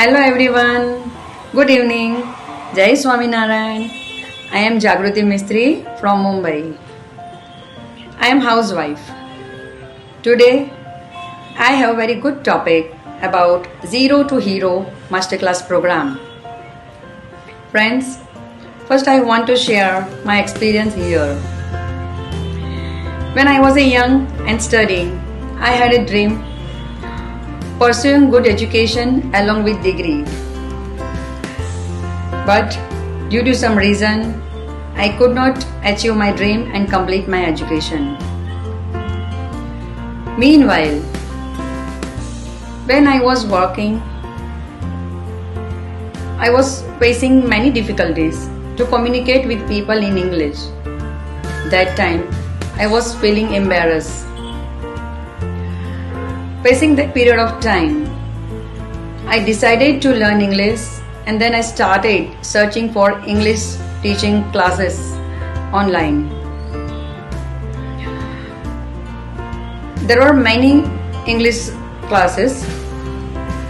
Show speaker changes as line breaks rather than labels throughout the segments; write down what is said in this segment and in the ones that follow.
Hello everyone. Good evening. Jai Swaminarayan. I am Jagruti Mistry from Mumbai. I am housewife. Today I have a very good topic about Zero to Hero Masterclass program. Friends, first I want to share my experience here. When I was a young and studying, I had a dream pursuing good education along with degree. But due to some reason, I could not achieve my dream and complete my education. Meanwhile, when I was working, I was facing many difficulties to communicate with people in English. That time, I was feeling embarrassed. Facing that period of time, I decided to learn English and then I started searching for English teaching classes online. There were many English classes,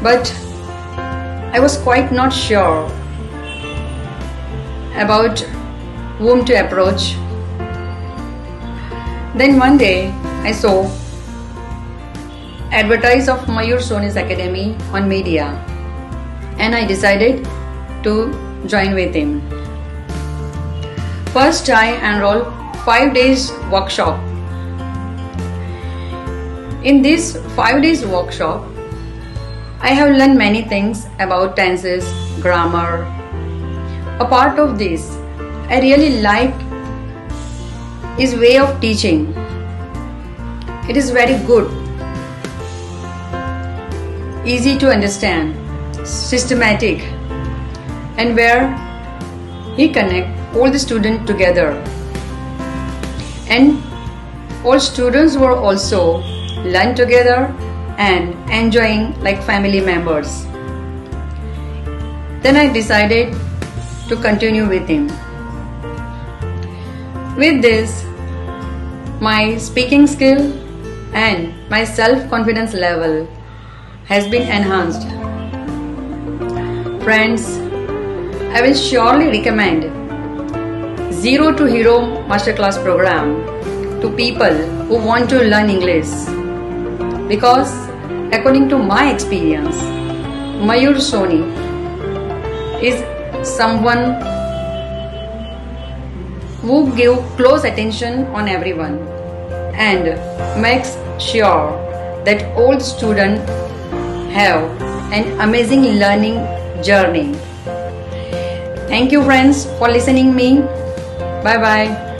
but I was quite not sure about whom to approach. Then one day I saw advertise of Mayur Soni's Academy on media and I decided to join with him. First I enrolled 5 days workshop. In this 5 days workshop, I have learned many things about tenses, grammar. A part of this, I really like his way of teaching. It is very good, easy to understand, systematic, and where he connect all the students together. And all students were also learn together and enjoying like family members. Then I decided to continue with him. With this, my speaking skill and my self-confidence level has been enhanced. Friends, I will surely recommend Zero to Hero Masterclass program to people who want to learn English because according to my experience, Mayur Soni is someone who gives close attention on everyone and makes sure that all students have an amazing learning journey. Thank you friends for listening me. Bye bye.